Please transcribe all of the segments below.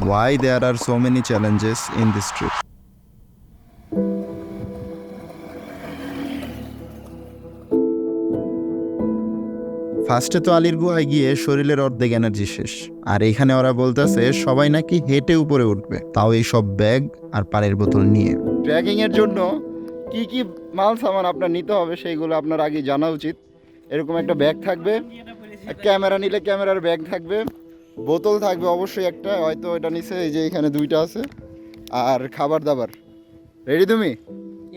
why there are so many challenges in this trip. ফার্স্টে তো আলীর গুহায় গিয়ে শরীরের অর্ধেক এনার্জি শেষ, আর এখানে ওরা বলতেছে সবাই নাকি হেঁটে উপরে উঠবে, তাও এই সব ব্যাগ আর পানির বোতল নিয়ে। ট্রেকিং এর জন্য কি কি মাল সামান আপনার নিতে হবে সেইগুলো আপনার আগে জানা উচিত। এরকম একটা ব্যাগ থাকবে, ক্যামেরা নিলে ক্যামেরার ব্যাগ থাকবে, বোতল থাকবে অবশ্যই একটা, হয়তো এটা নিচে এই যে এখানে দুইটা আছে, আর খাবার দাবার। রেডি তুমি?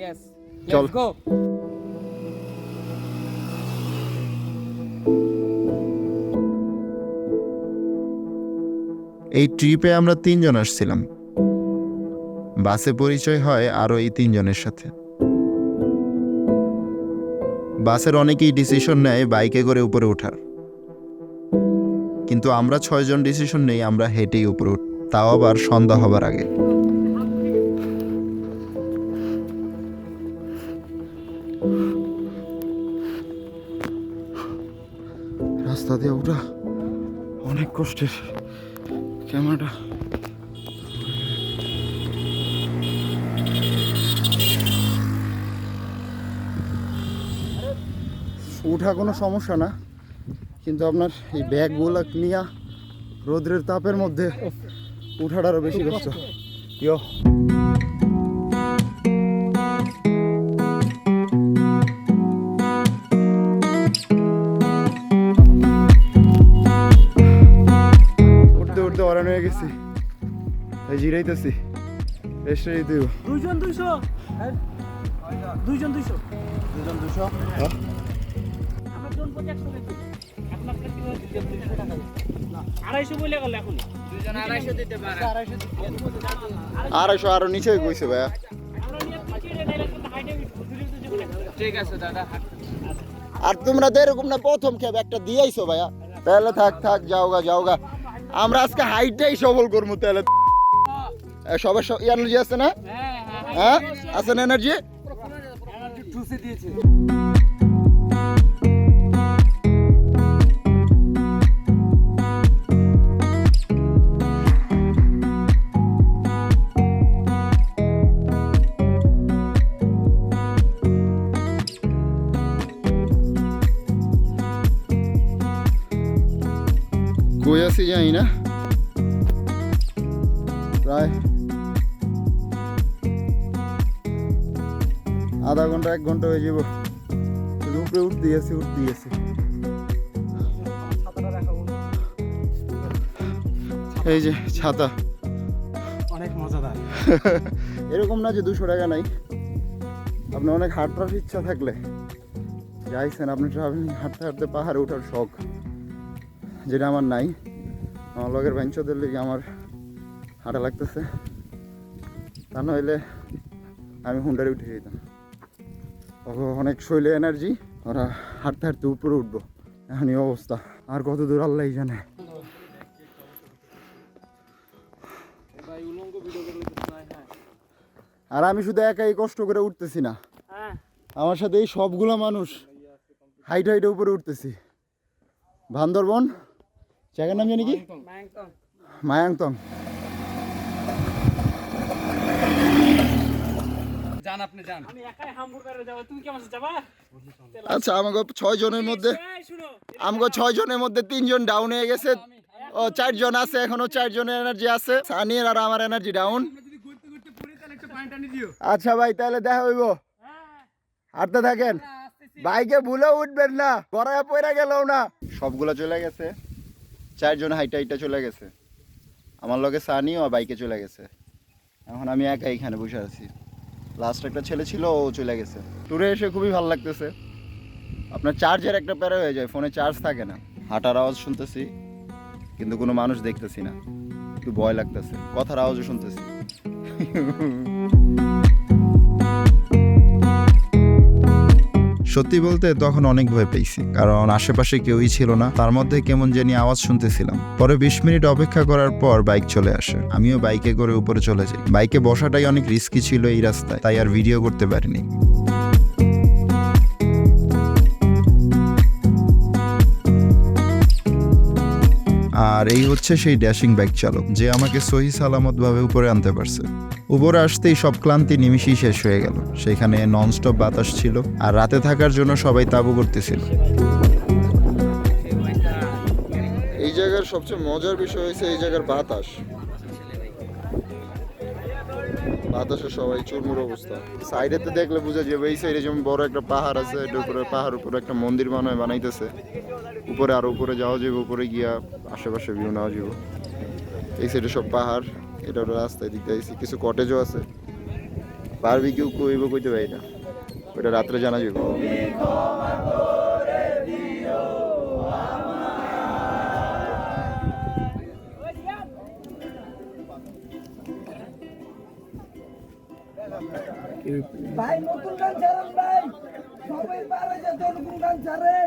Yes. চল। Let's go. এই ট্রিপে আমরা 3 জন আসছিলাম। বাসে পরিচয় হয় আরও এই 3 জনের সাথে। বাসের অনেকেই ডিসিশন নেয় বাইকে করে উপরে ওঠার, কিন্তু আমরা 6 জন ডিসিশন নেই আমরা হেঁটেই উপরে উঠ, তাও আবার সন্ধ্যা হবার আগে। রাস্তা দিয়ে ওঠা অনেক কষ্টের। ক্যামেরাটা ওঠা কোনো সমস্যা না, কিন্তু আপনার এই ব্যাগগুলো নিয়ে রোদ্রের তাপের মধ্যে উঠাটা আরো বেশি কষ্ট। ইয়ো উঠতে উঠতে অরান হয়ে গেছি, এই জিরাইতেছি, রেস্ট দিব। 2 জন 200 2 জন 200 হ্যাঁ আমার জন 100 দিতে আপনার কাছে 200 টাকা না 250 বলে গেল এখন 2 জন 250 দিতে পারে 250 দিতে 250 আরো নিচে কইছে ভাইয়া। আমরা নিয়ে পিছিয়ে ডাইরেক্ট হাইটে ঠিক আছে দাদা। আর তোমরা তো এরকম না প্রথম খেপ একটা দিয়েইছো ভাইয়া, তাহলে থাক থাক যাওগা যাওগা, আমরা আজকে হাইটটাই সবল করবো। তাহলে সবার এনার্জি আছে না? হ্যাঁ আছে না এনার্জি? এনার্জি ঠুসে দিয়েছে। কই আছি জানি না, প্রায় আধা ঘন্টা 1 ঘন্টা হয়ে যাব, উপরে উঠতে গেছি। এই যে ছাতা অনেক মজাদার। এরকম না যে 200 টাকা নাই, আপনার অনেক হাঁটার ইচ্ছা থাকলে যাইছেন, আপনি ট্রাভেলিং হাঁটতে হাঁটতে পাহাড়ে ওঠার শখ, যেটা আমার নাই। আমার লগের বেঞ্চদের লেগে আমার হাঁটা লাগতেছে, তা নইলে আমি হুন্ডারে উঠে যেতাম। অনেক শৈলে এনার্জি, ওরা হাঁটতে হাঁটতে উপরে উঠবো, এখন এই অবস্থা। আর কত দূর আল্লাহ জানে। আর আমি শুধু একাই কষ্ট করে উঠতেছি না, আমার সাথে এই সবগুলা মানুষ হাইট হাইটে উপরে উঠতেছি। বান্দরবন জায়গার নাম জানি কি? মায়াংতং। জান আপনি জান, আমি একাই হামবুর্গারে যাব, তুমি কেমন যাবা? আচ্ছা আমাকে 6 জনের মধ্যে, আমাকে 6 জনের মধ্যে 3 জন ডাউন হয়ে গেছে, ও 4 জন আছে, এখনো 4 জনের এনার্জি আছে। সানির আর আমার এনার্জি ডাউন। আচ্ছা ভাই তাহলে দেখা হইব, হাঁটতে থাকেন, বাইকে ভুলে উঠবেন না, গড়ায় পড়ে গেলেও না। সবগুলো চলে গেছে, 4 জন হাইটা হাইটা চলে গেছে, আমার লগে সানিও বাইকে চলে গেছে, এখন আমি একা এখানে বসে আছি। লাস্ট একটা ছেলে ছিল, ও চলে গেছে। ট্যুরে এসে খুবই ভালো লাগতেছে। আপনার চার্জের একটা প্যারা হয়ে যায়, ফোনে চার্জ থাকে না। হাঁটার আওয়াজ শুনতেছি কিন্তু কোনো মানুষ দেখতেছি না, একটু ভয় লাগতেছে, কথার আওয়াজও শুনতেছি। সত্যি বলতে তখন অনেক ভয় পেয়েছি, কারণ আশেপাশে কেউই ছিল না, তার মধ্যে কেমন জানি আওয়াজ শুনতেছিলাম। পরে 20 মিনিট অপেক্ষা করার পর বাইক চলে আসে, আমিও বাইকে করে উপরে চলে যাই। বাইকে বসাটাই অনেক রিস্কি ছিল এই রাস্তায়, তাই আর ভিডিও করতে পারিনি। আর এই হচ্ছে সেই ড্যাশিং বাইক চালক যে আমাকে সহি সালামত ভাবে উপরে আনতে পারছে। উপরে আসতেই সব ক্লান্তি নিমিশেই শেষ হয়ে গেল। সেখানে ননস্টপ বাতাস ছিল আর রাতে থাকার জন্য সবাই তাবু করতেছিল। এই জায়গার সবচেয়ে মজার বিষয় হয়েছে এই জায়গার বাতাস। বাতাসে সবাই চুরমুর অবস্থা। সাইডেতে দেখলে বোঝা যাবে এই সাইডে যেমন বড় একটা পাহাড় আছে, এটার উপরে পাহাড় উপরে একটা মন্দির বানাইতেছে। উপরে আরো উপরে যাওয়া যাবে, উপরে গিয়া আশেপাশে ভিউ নেওয়া যাবে। এই সাইডে সব পাহাড়, এটা হলো রাস্তায় দিতে আইছি। কিছু কটেজও আছে। বারবিকিউ কইব কইতে পারি না, ওটা রাত্রে জানা যাবে। ভাই নতুন গান ছাড়েন ভাই, সবাই পারে যে নতুন গান ছাড়েন।